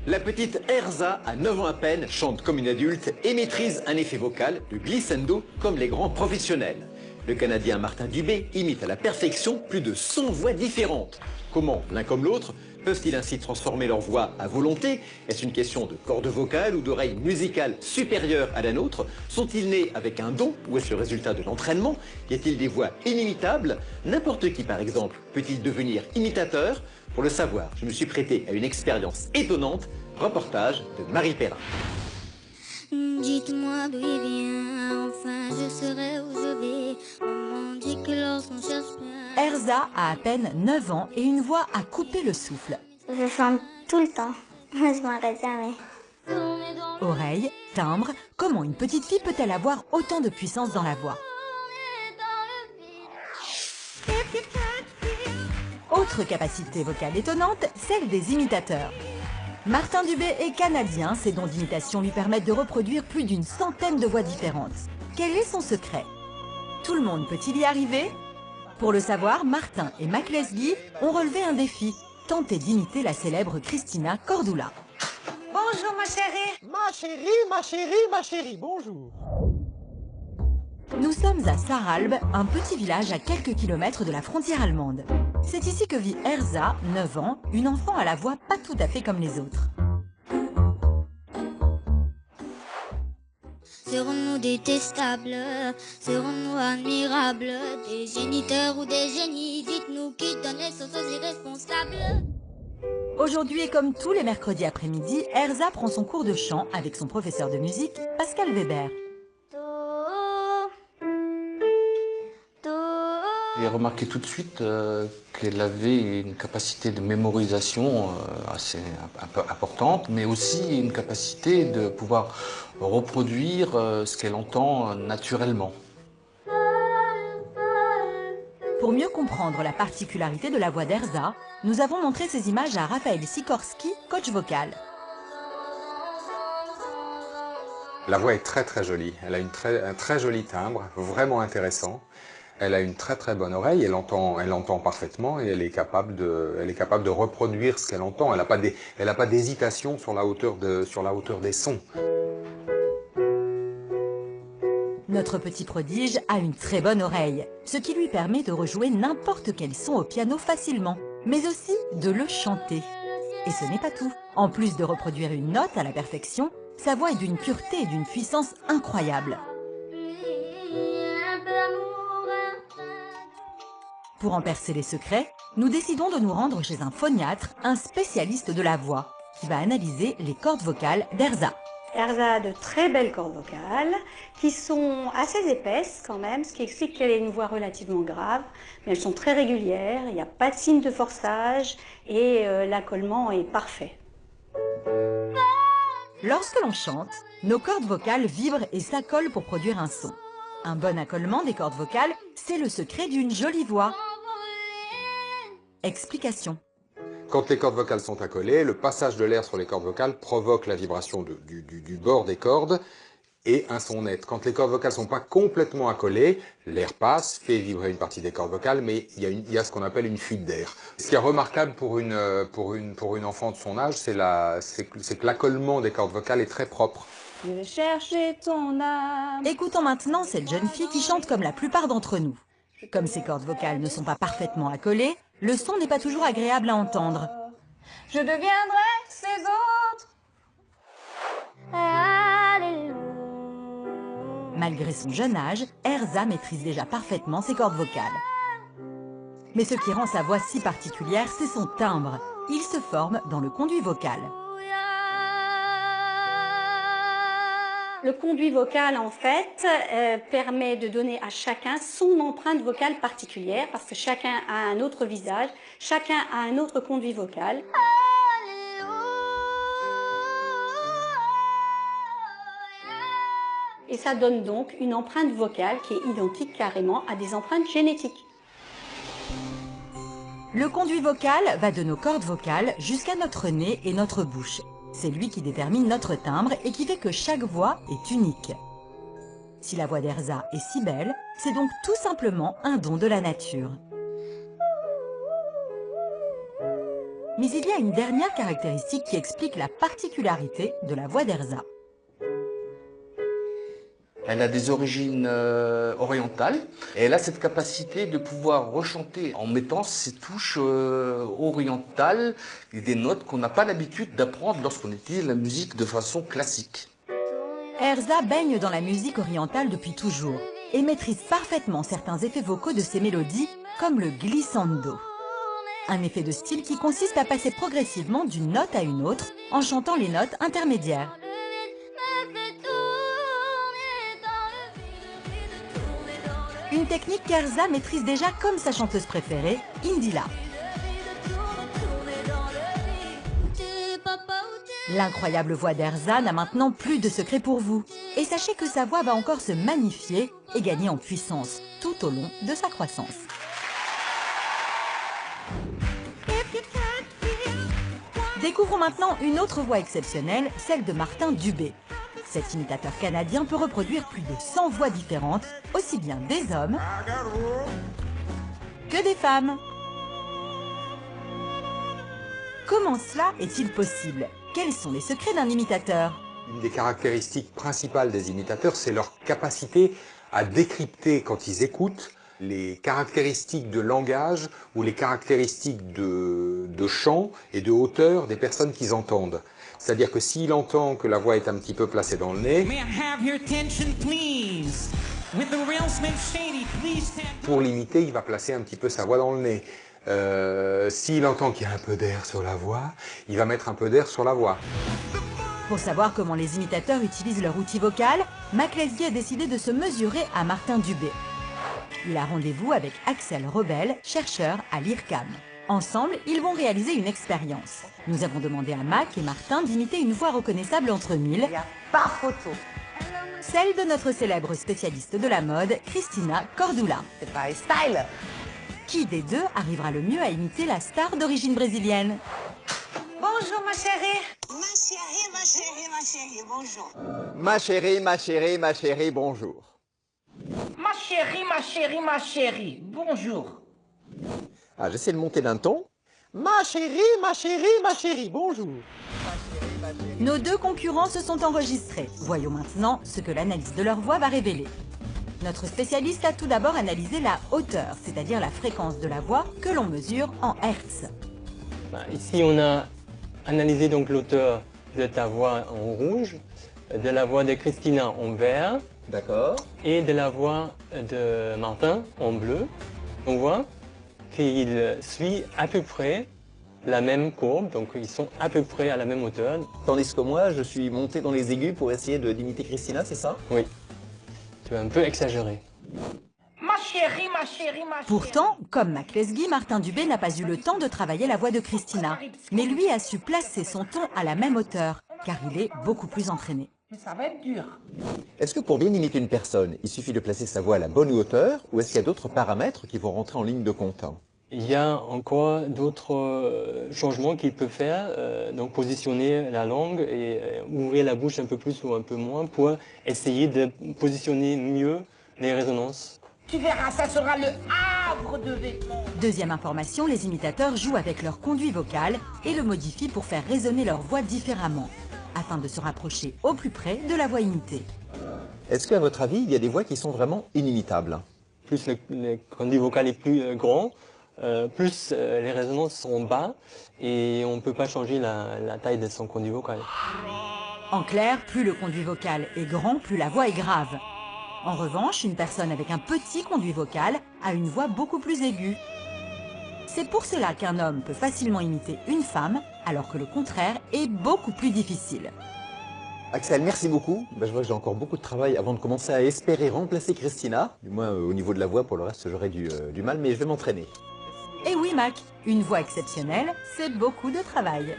La petite Erza, à 9 ans à peine, chante comme une adulte et maîtrise un effet vocal, le glissando, comme les grands professionnels. Le Canadien Martin Dubé imite à la perfection plus de 100 voix différentes. Comment, l'un comme l'autre, peuvent-ils ainsi transformer leur voix à volonté? Est-ce une question de cordes vocales ou d'oreilles musicales supérieures à la nôtre? Sont-ils nés avec un don ou est-ce le résultat de l'entraînement? Y a-t-il des voix inimitables? N'importe qui, par exemple, peut-il devenir imitateur? Pour le savoir, je me suis prêté à une expérience étonnante. Reportage de Marie Perrin. Dites-moi d'où il vient, enfin je serai où je vais. Maman dit que lorsqu'on cherche bien... Erza a à peine 9 ans et une voix à couper le souffle. Je chante tout le temps, je m'arrête jamais. Oreille, timbre, comment une petite fille peut-elle avoir autant de puissance dans la voix? Autre capacité vocale étonnante, celle des imitateurs. Martin Dubé est canadien, ses dons d'imitation lui permettent de reproduire plus d'une centaine de voix différentes. Quel est son secret? Tout le monde peut-il y arriver? Pour le savoir, Martin et Mac Lesguy ont relevé un défi, tenter d'imiter la célèbre Christina Cordula. Bonjour ma chérie. Ma chérie, ma chérie, ma chérie, bonjour. Nous sommes à Sarralbe, un petit village à quelques kilomètres de la frontière allemande. C'est ici que vit Erza, 9 ans, une enfant à la voix pas tout à fait comme les autres. Serons-nous détestables? Serons-nous admirables? Des géniteurs ou des génies? Dites-nous qui donne les sauces aux irresponsables. Aujourd'hui et comme tous les mercredis après-midi, Erza prend son cours de chant avec son professeur de musique, Pascal Weber. J'ai remarqué tout de suite qu'elle avait une capacité de mémorisation assez importante, mais aussi une capacité de pouvoir reproduire ce qu'elle entend naturellement. Pour mieux comprendre la particularité de la voix d'Erza, nous avons montré ces images à Raphaël Sikorski, coach vocal. La voix est très jolie, elle a un très joli timbre, vraiment intéressant. Elle a une très bonne oreille, elle entend parfaitement et elle est capable de reproduire ce qu'elle entend. Elle n'a pas d'hésitation sur la hauteur des sons. Notre petit prodige a une très bonne oreille, ce qui lui permet de rejouer n'importe quel son au piano facilement, mais aussi de le chanter. Et ce n'est pas tout. En plus de reproduire une note à la perfection, sa voix est d'une pureté et d'une puissance incroyables. Pour en percer les secrets, nous décidons de nous rendre chez un phoniatre, un spécialiste de la voix, qui va analyser les cordes vocales d'Erza. Erza a de très belles cordes vocales qui sont assez épaisses quand même, ce qui explique qu'elle a une voix relativement grave, mais elles sont très régulières, il n'y a pas de signe de forçage et l'accollement est parfait. Lorsque l'on chante, nos cordes vocales vibrent et s'accolent pour produire un son. Un bon accollement des cordes vocales, c'est le secret d'une jolie voix. Explication. Quand les cordes vocales sont accolées, le passage de l'air sur les cordes vocales provoque la vibration du bord des cordes et un son net. Quand les cordes vocales ne sont pas complètement accolées, l'air passe, fait vibrer une partie des cordes vocales, mais il y a ce qu'on appelle une fuite d'air. Ce qui est remarquable pour une enfant de son âge, c'est que l'accollement des cordes vocales est très propre. Je vais chercher ton âme. Écoutons maintenant cette jeune fille qui chante comme la plupart d'entre nous. Comme ses cordes vocales ne sont pas parfaitement accolées, le son n'est pas toujours agréable à entendre. Je deviendrai ces autres. Alléluia. Malgré son jeune âge, Erza maîtrise déjà parfaitement ses cordes vocales. Mais ce qui rend sa voix si particulière, c'est son timbre. Il se forme dans le conduit vocal. Le conduit vocal, en fait, permet de donner à chacun son empreinte vocale particulière, parce que chacun a un autre visage, chacun a un autre conduit vocal. Et ça donne donc une empreinte vocale qui est identique carrément à des empreintes génétiques. Le conduit vocal va de nos cordes vocales jusqu'à notre nez et notre bouche. C'est lui qui détermine notre timbre et qui fait que chaque voix est unique. Si la voix d'Erza est si belle, c'est donc tout simplement un don de la nature. Mais il y a une dernière caractéristique qui explique la particularité de la voix d'Erza. Elle a des origines orientales et elle a cette capacité de pouvoir rechanter en mettant ses touches orientales et des notes qu'on n'a pas l'habitude d'apprendre lorsqu'on étudie la musique de façon classique. Erza baigne dans la musique orientale depuis toujours et maîtrise parfaitement certains effets vocaux de ses mélodies, comme le glissando. Un effet de style qui consiste à passer progressivement d'une note à une autre en chantant les notes intermédiaires. Une technique qu'Erza maîtrise déjà comme sa chanteuse préférée, Indila. L'incroyable voix d'Erza n'a maintenant plus de secret pour vous. Et sachez que sa voix va encore se magnifier et gagner en puissance tout au long de sa croissance. Découvrons maintenant une autre voix exceptionnelle, celle de Martin Dubé. Cet imitateur canadien peut reproduire plus de 100 voix différentes, aussi bien des hommes que des femmes. Comment cela est-il possible? Quels sont les secrets d'un imitateur? Une des caractéristiques principales des imitateurs, c'est leur capacité à décrypter, quand ils écoutent, les caractéristiques de langage ou les caractéristiques de chant et de hauteur des personnes qu'ils entendent. C'est-à-dire que s'il entend que la voix est un petit peu placée dans le nez, pour l'imiter, il va placer un petit peu sa voix dans le nez. S'il entend qu'il y a un peu d'air sur la voix, il va mettre un peu d'air sur la voix. Pour savoir comment les imitateurs utilisent leur outil vocal, Mac Lesguy a décidé de se mesurer à Martin Dubé. Il a rendez-vous avec Axel Rebel, chercheur à l'IRCAM. Ensemble, ils vont réaliser une expérience. Nous avons demandé à Mac et Martin d'imiter une voix reconnaissable entre mille, Par photo. celle de notre célèbre spécialiste de la mode, Cristina Cordula. C'est pas style. Qui des deux arrivera le mieux à imiter la star d'origine brésilienne? Bonjour ma chérie. Ma chérie, ma chérie, ma chérie, bonjour. Ma chérie, ma chérie, ma chérie, bonjour. Ma chérie, ma chérie, ma chérie, bonjour. Ah, j'essaie de monter d'un ton. Ma chérie, ma chérie, ma chérie, bonjour. Nos deux concurrents se sont enregistrés. Voyons maintenant ce que l'analyse de leur voix va révéler. Notre spécialiste a tout d'abord analysé la hauteur, c'est-à-dire la fréquence de la voix que l'on mesure en Hertz. Ici, on a analysé donc l'auteur de ta voix en rouge, de la voix de Christina en vert. D'accord. Et de la voix de Martin en bleu. On voit qu'il suit à peu près la même courbe, donc ils sont à peu près à la même hauteur. Tandis que moi, je suis monté dans les aigus pour essayer d'imiter Christina, c'est ça? Oui, tu as un peu exagéré. Ma chérie, ma chérie, ma chérie. Pourtant, comme Mac Lesguy, Martin Dubé n'a pas eu le temps de travailler la voix de Christina. Mais lui a su placer son ton à la même hauteur, car il est beaucoup plus entraîné. Mais ça va être dur. Est-ce que pour bien imiter une personne, il suffit de placer sa voix à la bonne hauteur ou est-ce qu'il y a d'autres paramètres qui vont rentrer en ligne de compte? Il y a encore d'autres changements qu'il peut faire, donc positionner la langue et ouvrir la bouche un peu plus ou un peu moins pour essayer de positionner mieux les résonances. Tu verras, ça sera le havre de vêtements. Deuxième information, les imitateurs jouent avec leur conduit vocal et le modifient pour faire résonner leur voix différemment, afin de se rapprocher au plus près de la voix imitée. Est-ce qu'à votre avis, il y a des voix qui sont vraiment inimitables? Plus le conduit vocal est plus grand, plus les résonances sont bas et on ne peut pas changer la taille de son conduit vocal. En clair, plus le conduit vocal est grand, plus la voix est grave. En revanche, une personne avec un petit conduit vocal a une voix beaucoup plus aiguë. C'est pour cela qu'un homme peut facilement imiter une femme, alors que le contraire est beaucoup plus difficile. Axel, merci beaucoup. Je vois que j'ai encore beaucoup de travail avant de commencer à espérer remplacer Christina. Du moins au niveau de la voix, pour le reste j'aurai du mal, mais je vais m'entraîner. Et oui Mac, une voix exceptionnelle, c'est beaucoup de travail.